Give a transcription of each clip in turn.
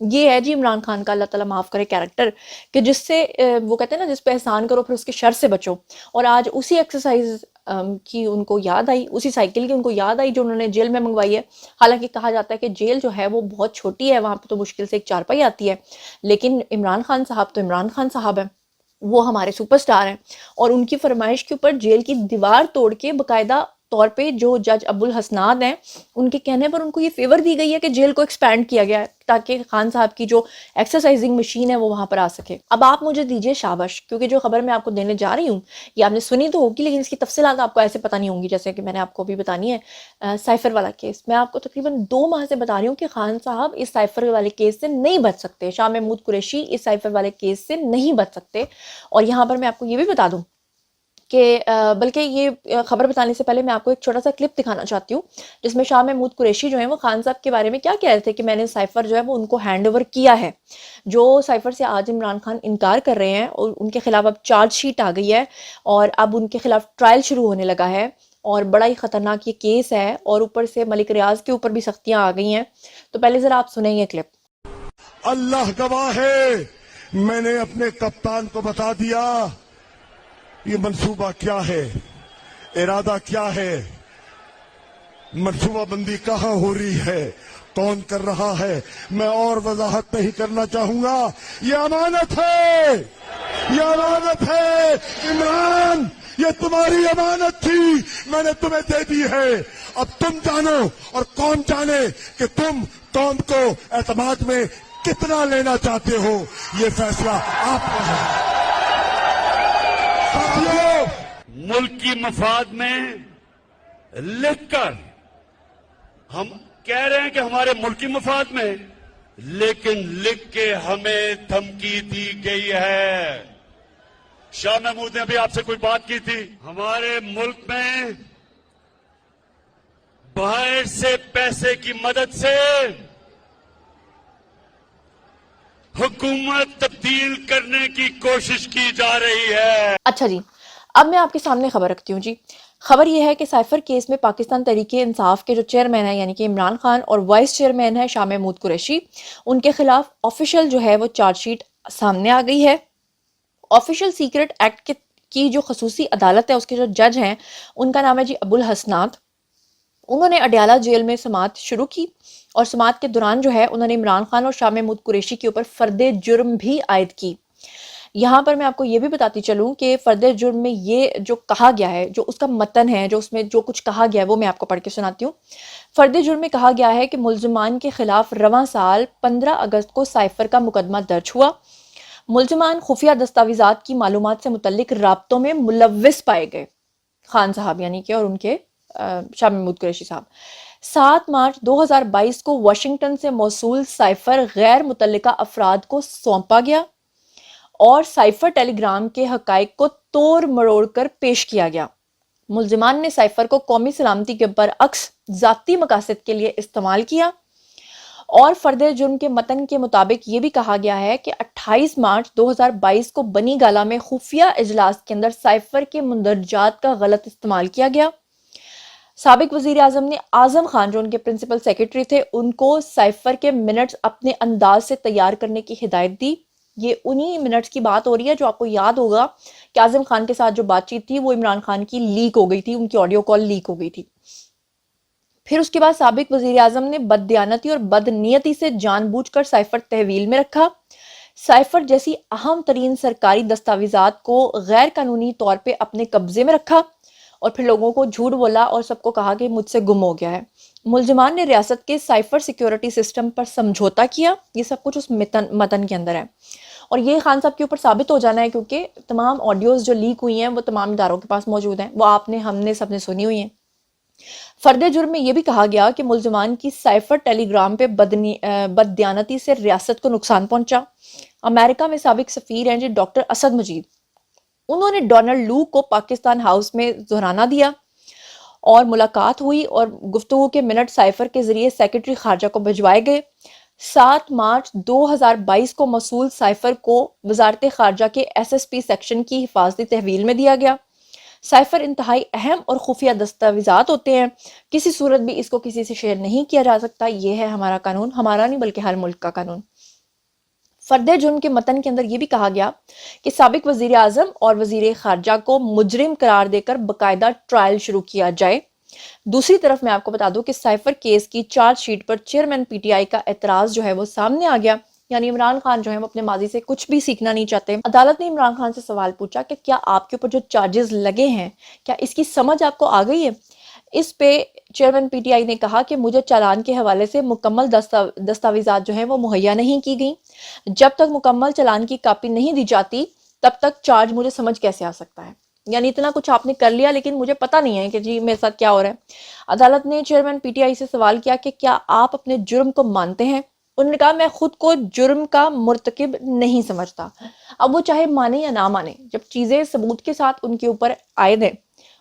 یہ ہے جی عمران خان کا اللہ تعالیٰ معاف کرے کیریکٹر، کہ جس سے وہ کہتے ہیں نا جس پہ احسان کرو پھر اس کے شر سے بچو. اور آج اسی ایکسرسائز کی ان کو یاد آئی، اسی سائیکل کی ان کو یاد آئی جو انہوں نے جیل میں منگوائی ہے. حالانکہ کہا جاتا ہے کہ جیل جو ہے وہ بہت چھوٹی ہے، وہاں پہ تو مشکل سے ایک چارپائی آتی ہے، لیکن عمران خان صاحب تو عمران خان صاحب ہیں، وہ ہمارے سپر سٹار ہیں. اور ان کی فرمائش کے اوپر جیل کی دیوار توڑ کے باقاعدہ طور پہ جو جج ابو الحسنات ہیں ان کے کہنے پر ان کو یہ فیور دی گئی ہے کہ جیل کو ایکسپینڈ کیا گیا ہے تاکہ خان صاحب کی جو ایکسرسائزنگ مشین ہے وہ وہاں پر آ سکے. اب آپ مجھے دیجئے شاباش، کیونکہ جو خبر میں آپ کو دینے جا رہی ہوں یہ آپ نے سنی تو ہوگی لیکن اس کی تفصیلات آپ کو ایسے پتہ نہیں ہوں گی جیسے کہ میں نے آپ کو بھی بتانی ہے. سائفر والا کیس میں آپ کو تقریباً 2 ماہ سے بتا رہی ہوں کہ خان صاحب اس سائفر والے کیس سے نہیں بچ سکتے، شاہ محمود قریشی اس سائفر والے کیس سے نہیں بچ سکتے. اور یہاں پر میں آپ کو یہ بھی بتا دوں کہ بلکہ یہ خبر بتانے سے پہلے میں آپ کو ایک چھوٹا سا کلپ دکھانا چاہتی ہوں جس میں شاہ محمود قریشی جو ہیں وہ خان صاحب کے بارے میں کیا کہہ رہے تھے کہ میں نے سائفر جو ہے وہ ان کو ہینڈ اوور کیا ہے. جو سائفر سے آج عمران خان انکار کر رہے ہیں اور ان کے خلاف اب چارج شیٹ آ گئی ہے اور اب ان کے خلاف ٹرائل شروع ہونے لگا ہے اور بڑا ہی خطرناک یہ کیس ہے اور اوپر سے ملک ریاض کے اوپر بھی سختیاں آ گئی ہیں. تو پہلے ذرا آپ سنیں یہ کلپ. اللہ گواہ ہے، میں نے اپنے کپتان کو بتا دیا یہ منصوبہ کیا ہے، ارادہ کیا ہے، منصوبہ بندی کہاں ہو رہی ہے، کون کر رہا ہے. میں اور وضاحت نہیں کرنا چاہوں گا. یہ امانت ہے، یہ امانت ہے. عمران یہ تمہاری امانت تھی، میں نے تمہیں دے دی ہے. اب تم جانو اور قوم جانے کہ تم قوم کو اعتماد میں کتنا لینا چاہتے ہو. یہ فیصلہ آپ کا ہے. ساتھیو، ملک کی مفاد میں لکھ کر ہم کہہ رہے ہیں کہ ہمارے ملکی مفاد میں، لیکن لکھ کے ہمیں دھمکی دی گئی ہے. شاہ محمود نے ابھی آپ سے کوئی بات کی تھی. ہمارے ملک میں باہر سے پیسے کی مدد سے حکومت تبدیل کرنے کی کوشش کی جا رہی ہے. اچھا جی، اب میں آپ کے سامنے خبر رکھتی ہوں جی. خبر یہ ہے کہ سائفر کیس میں پاکستان تحریک انصاف کے جو چیئرمین ہیں یعنی کہ عمران خان اور وائس چیئرمین ہے شاہ محمود قریشی، ان کے خلاف آفیشیل جو ہے وہ چارج شیٹ سامنے آ گئی ہے. آفیشیل سیکرٹ ایکٹ کی جو خصوصی عدالت ہے اس کے جو جج ہیں ان کا نام ہے جی ابو الحسنات. انہوں نے اڈیالہ جیل میں سماعت شروع کی اور سماعت کے دوران جو ہے انہوں نے عمران خان اور شاہ محمود قریشی کے اوپر فرد جرم بھی عائد کی. یہاں پر میں آپ کو یہ بھی بتاتی چلوں کہ فرد جرم میں یہ جو کہا گیا ہے، جو اس کا متن ہے، جو اس میں جو کچھ کہا گیا ہے وہ میں آپ کو پڑھ کے سناتی ہوں. فرد جرم میں کہا گیا ہے کہ ملزمان کے خلاف رواں سال 15 اگست کو سائفر کا مقدمہ درج ہوا. ملزمان خفیہ دستاویزات کی معلومات سے متعلق رابطوں میں ملوث پائے گئے، خان صاحب یعنی کہ اور ان کے شاہ محمود قریشی صاحب. 7 مارچ 2022 کو واشنگٹن سے موصول سائفر غیر متعلقہ افراد کو سونپا گیا اور سائفر ٹیلی گرام کے حقائق کو توڑ مروڑ کر پیش کیا گیا. ملزمان نے سائفر کو قومی سلامتی کے برعکس ذاتی مقاصد کے لیے استعمال کیا اور فرد جرم کے متن کے مطابق یہ بھی کہا گیا ہے کہ 28 مارچ 2022 کو بنی گالہ میں خفیہ اجلاس کے اندر سائفر کے مندرجات کا غلط استعمال کیا گیا. سابق وزیر اعظم نے اعظم خان جو ان کے پرنسپل سیکرٹری تھے ان کو سائفر کے منٹس اپنے انداز سے تیار کرنے کی ہدایت دی. یہ انہی منٹس کی بات ہو رہی ہے جو آپ کو یاد ہوگا کہ اعظم خان کے ساتھ جو بات چیت تھی وہ عمران خان کی لیک ہو گئی تھی، ان کی آڈیو کال لیک ہو گئی تھی. پھر اس کے بعد سابق وزیر اعظم نے بددیانتی اور بدنیتی سے جان بوجھ کر سائفر تحویل میں رکھا. سائفر جیسی اہم ترین سرکاری دستاویزات کو غیر قانونی طور پہ اپنے قبضے میں رکھا اور پھر لوگوں کو جھوٹ بولا اور سب کو کہا کہ مجھ سے گم ہو گیا ہے. ملزمان نے ریاست کے سائفر سیکیورٹی سسٹم پر سمجھوتا کیا. یہ سب کچھ اس متن کے اندر ہے اور یہ خان صاحب کے اوپر ثابت ہو جانا ہے کیونکہ تمام آڈیوز جو لیک ہوئی ہیں وہ تمام اداروں کے پاس موجود ہیں، وہ آپ نے، ہم نے، سب نے سنی ہوئی ہیں. فرد جرم میں یہ بھی کہا گیا کہ ملزمان کی سائفر ٹیلی گرام پہ بددیانتی سے ریاست کو نقصان پہنچا. امریکہ میں سابق سفیر ہیں جی ڈاکٹر اسد مجید، انہوں نے ڈونلڈ لو کو پاکستان ہاؤس میں ظہرانہ دیا اور ملاقات ہوئی اور گفتگو کے منٹ سائفر کے ذریعے سیکرٹری خارجہ کو بھجوائے گئے. 7 مارچ 2022 کو موصول سائفر کو وزارت خارجہ کے SSP سیکشن کی حفاظتی تحویل میں دیا گیا. سائفر انتہائی اہم اور خفیہ دستاویزات ہوتے ہیں، کسی صورت بھی اس کو کسی سے شیئر نہیں کیا جا سکتا. یہ ہے ہمارا قانون، ہمارا نہیں بلکہ ہر ملک کا قانون. فرد جرم کے متن کے اندر یہ بھی کہا گیا کہ سابق وزیر اعظم اور وزیر خارجہ کو مجرم قرار دے کر باقاعدہ ٹرائل شروع کیا جائے۔ دوسری طرف میں آپ کو بتا دوں کہ سائفر کیس کی charge sheet per chairman P T I کا اعتراض جو ہے وہ سامنے آ گیا، یعنی عمران خان جو ہے وہ اپنے ماضی سے کچھ بھی سیکھنا نہیں چاہتے۔ عدالت نے عمران خان سے سوال پوچھا کہ کیا آپ کے اوپر جو چارجز لگے ہیں کیا اس کی سمجھ آپ کو آ گئی ہے؟ اس پہ چیئرمین پی ٹی آئی نے کہا کہ مجھے چالان کے حوالے سے مکمل دستاویزات جو ہیں وہ مہیا نہیں کی گئیں، جب تک مکمل چالان کی کاپی نہیں دی جاتی تب تک چارج مجھے سمجھ کیسے آ سکتا ہے؟ یعنی اتنا کچھ آپ نے کر لیا لیکن مجھے پتہ نہیں ہے کہ جی میرے ساتھ کیا ہو رہا ہے۔ عدالت نے چیئرمین پی ٹی آئی سے سوال کیا کہ کیا آپ اپنے جرم کو مانتے ہیں؟ انہوں نے کہا میں خود کو جرم کا مرتکب نہیں سمجھتا۔ اب وہ چاہے مانے یا نہ مانے، جب چیزیں ثبوت کے ساتھ ان کے اوپر عائد ہیں،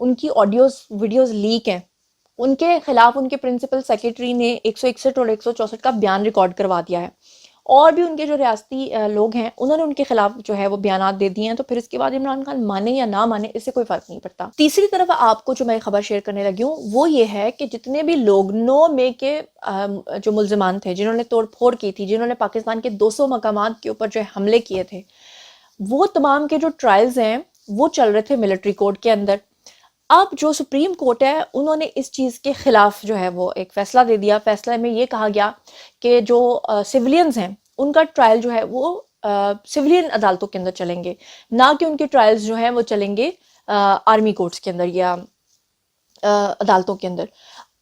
ان کی آڈیوز ویڈیوز لیک ہیں، ان کے خلاف ان کے پرنسپل سیکریٹری نے 161 اور 164 کا بیان ریکارڈ کروا دیا ہے، اور بھی ان کے جو ریاستی لوگ ہیں انہوں نے ان کے خلاف جو ہے وہ بیانات دے دیے ہیں، تو پھر اس کے بعد عمران خان مانے یا نہ مانے اس سے کوئی فرق نہیں پڑتا۔ تیسری طرف آپ کو جو میں خبر شیئر کرنے لگی ہوں وہ یہ ہے کہ جتنے بھی لوگ 9 مئی کے جو ملزمان تھے، جنہوں نے توڑ پھوڑ کی تھی، جنہوں نے پاکستان کے 200 مقامات کے اوپر جو حملے کیے تھے، وہ تمام کے جو ٹرائلز ہیں وہ چل رہے تھے ملٹری کورٹ کے اندر۔ اب جو سپریم کورٹ ہے انہوں نے اس چیز کے خلاف جو ہے وہ ایک فیصلہ دے دیا۔ فیصلے میں یہ کہا گیا کہ جو سیولینز ہیں ان کا ٹرائل جو ہے وہ سیولین عدالتوں کے اندر چلیں گے، نہ کہ ان کے ٹرائلز جو ہیں وہ چلیں گے آرمی کورٹس کے اندر یا عدالتوں کے اندر۔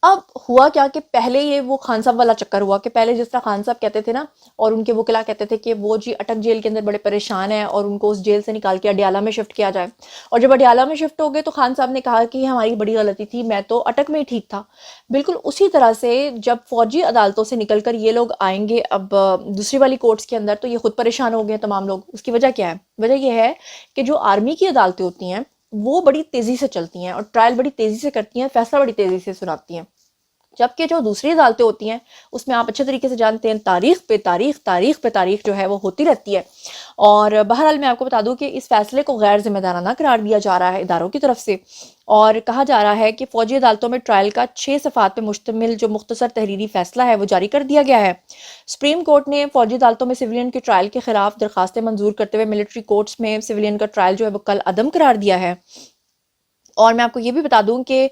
اب ہوا کیا کہ پہلے یہ وہ خان صاحب والا چکر ہوا کہ پہلے جس طرح خان صاحب کہتے تھے نا، اور ان کے وکلا کہتے تھے کہ وہ جی اٹک جیل کے اندر بڑے پریشان ہیں اور ان کو اس جیل سے نکال کے اڈیالہ میں شفٹ کیا جائے، اور جب اڈیالہ میں شفٹ ہو گئے تو خان صاحب نے کہا کہ یہ ہماری بڑی غلطی تھی، میں تو اٹک میں ہی ٹھیک تھا۔ بالکل اسی طرح سے جب فوجی عدالتوں سے نکل کر یہ لوگ آئیں گے اب دوسری والی کورٹس کے اندر تو یہ خود پریشان ہو گئے تمام لوگ۔ اس کی وجہ کیا ہے؟ وجہ یہ ہے کہ جو آرمی کی عدالتیں ہوتی ہیں وہ بڑی تیزی سے چلتی ہیں اور ٹرائل بڑی تیزی سے کرتی ہیں، فیصلہ بڑی تیزی سے سناتی ہیں، جبکہ جو دوسری عدالتیں ہوتی ہیں اس میں آپ اچھے طریقے سے جانتے ہیں تاریخ پہ تاریخ جو ہے وہ ہوتی رہتی ہے۔ اور بہرحال میں آپ کو بتا دوں کہ اس فیصلے کو غیر ذمہ دارانہ قرار دیا جا رہا ہے اداروں کی طرف سے، اور کہا جا رہا ہے کہ فوجی عدالتوں میں ٹرائل کا 6 صفحات پہ مشتمل جو مختصر تحریری فیصلہ ہے وہ جاری کر دیا گیا ہے۔ سپریم کورٹ نے فوجی عدالتوں میں سویلین کے ٹرائل کے خلاف درخواستیں منظور کرتے ہوئے ملٹری کورٹس میں سویلین کا ٹرائل جو ہے وہ کل عدم قرار دیا ہے۔ اور میں آپ کو یہ بھی بتا دوں کہ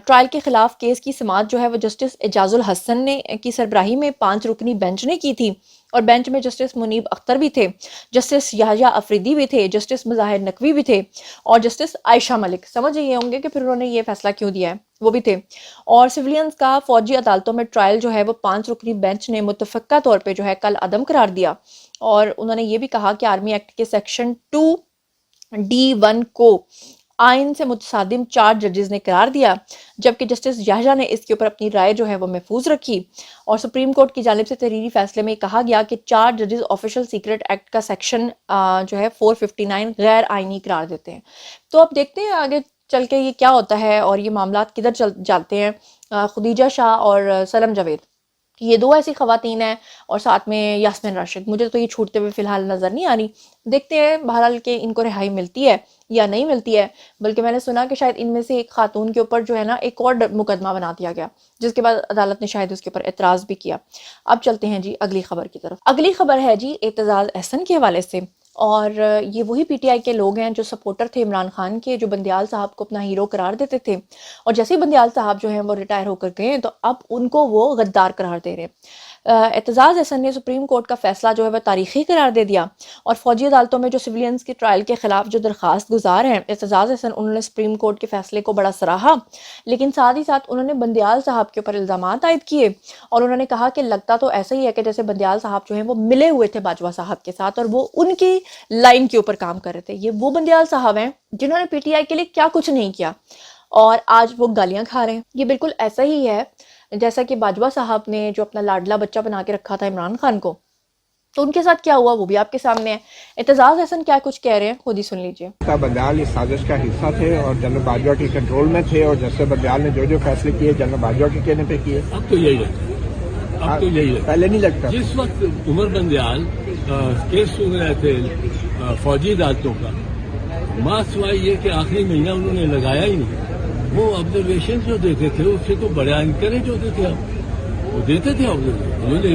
ٹرائل کے خلاف کیس کی سماعت جو ہے وہ جسٹس اعجاز الحسن نے کی سربراہی میں 5 رکنی بینچ نے کی تھی، اور بینچ میں جسٹس منیب اختر بھی تھے، جسٹس یحییٰ افریدی بھی تھے، جسٹس مظاہر نقوی بھی تھے، اور جسٹس عائشہ ملک۔ سمجھ یہ ہوں گے کہ پھر انہوں نے یہ فیصلہ کیوں دیا ہے، وہ بھی تھے۔ اور سویلینز کا فوجی عدالتوں میں ٹرائل جو ہے وہ 5 رکنی بینچ نے متفقہ طور پہ جو ہے کل عدم قرار دیا، اور انہوں نے یہ بھی کہا کہ آرمی ایکٹ کے سیکشن 2D1 کو آئین سے متصادم 4 ججز نے قرار دیا، جبکہ جسٹس یحییٰ نے اس کے اوپر اپنی رائے جو ہے وہ محفوظ رکھی۔ اور سپریم کورٹ کی جانب سے تحریری فیصلے میں کہا گیا کہ 4 ججز آفیشل سیکرٹ ایکٹ کا سیکشن جو ہے 459 غیر آئینی قرار دیتے ہیں۔ تو اب دیکھتے ہیں آگے چل کے یہ کیا ہوتا ہے اور یہ معاملات کدھر جاتے ہیں۔ خدیجہ شاہ اور سلم جاوید یہ 2 ایسی خواتین ہیں، اور ساتھ میں یاسمین راشد، مجھے تو یہ چھوٹتے ہوئے فی الحال نظر نہیں آ رہی۔ دیکھتے ہیں بہرحال کہ ان کو رہائی ملتی ہے یا نہیں ملتی ہے، بلکہ میں نے سنا کہ شاید ان میں سے ایک خاتون کے اوپر جو ہے نا ایک اور مقدمہ بنا دیا گیا، جس کے بعد عدالت نے شاید اس کے اوپر اعتراض بھی کیا۔ اب چلتے ہیں جی اگلی خبر کی طرف۔ اگلی خبر ہے جی اعتزاز احسن کے حوالے سے، اور یہ وہی پی ٹی آئی کے لوگ ہیں جو سپورٹر تھے عمران خان کے، جو بندیال صاحب کو اپنا ہیرو قرار دیتے تھے، اور جیسے ہی بندیال صاحب جو ہیں وہ ریٹائر ہو کر گئے تو اب ان کو وہ غدار قرار دے رہے ہیں۔ اعتزاز احسن نے سپریم کورٹ کا فیصلہ جو ہے وہ تاریخی قرار دے دیا، اور فوجی عدالتوں میں جو سویلینز کے ٹرائل کے خلاف جو درخواست گزار ہیں اعتزاز احسن، انہوں نے سپریم کورٹ کے فیصلے کو بڑا سراہا، لیکن ساتھ ہی ساتھ انہوں نے بندیال صاحب کے اوپر الزامات عائد کیے، اور انہوں نے کہا کہ لگتا تو ایسا ہی ہے کہ جیسے بندیال صاحب جو ہیں وہ ملے ہوئے تھے باجوہ صاحب کے ساتھ اور وہ ان کی لائن کے اوپر کام کر رہے تھے۔ یہ وہ بندیال صاحب ہیں جنہوں نے پی ٹی آئی کے لیے کیا کچھ نہیں کیا، اور آج وہ گالیاں کھا رہے ہیں۔ یہ بالکل ایسا ہی ہے جیسا کہ باجوہ صاحب نے جو اپنا لاڈلا بچہ بنا کے رکھا تھا عمران خان کو، تو ان کے ساتھ کیا ہوا وہ بھی آپ کے سامنے ہے۔ اعتزاز احسن کیا کچھ کہہ رہے ہیں خود ہی سن لیجئے۔ بندیال اس سازش کا حصہ تھے اور جنرل باجوہ کے کنٹرول میں تھے، اور جسٹس بندیال نے جو فیصلے کیے جنرل باجوہ کے کہنے پہ کیے۔ اب تو یہی لگتا ہے، پہلے نہیں لگتا۔ جس وقت عمر بندیال کیس سن رہے تھے فوجی عدالتوں کا، ماں سوائے یہ کہ آخری مہینہ انہوں نے لگایا ہی نہیں، وہ آبزرویشن جو دیتے تھے اس سے تو بڑا انکریج ہوتے تھے، وہ دیتے تھے انہوں نے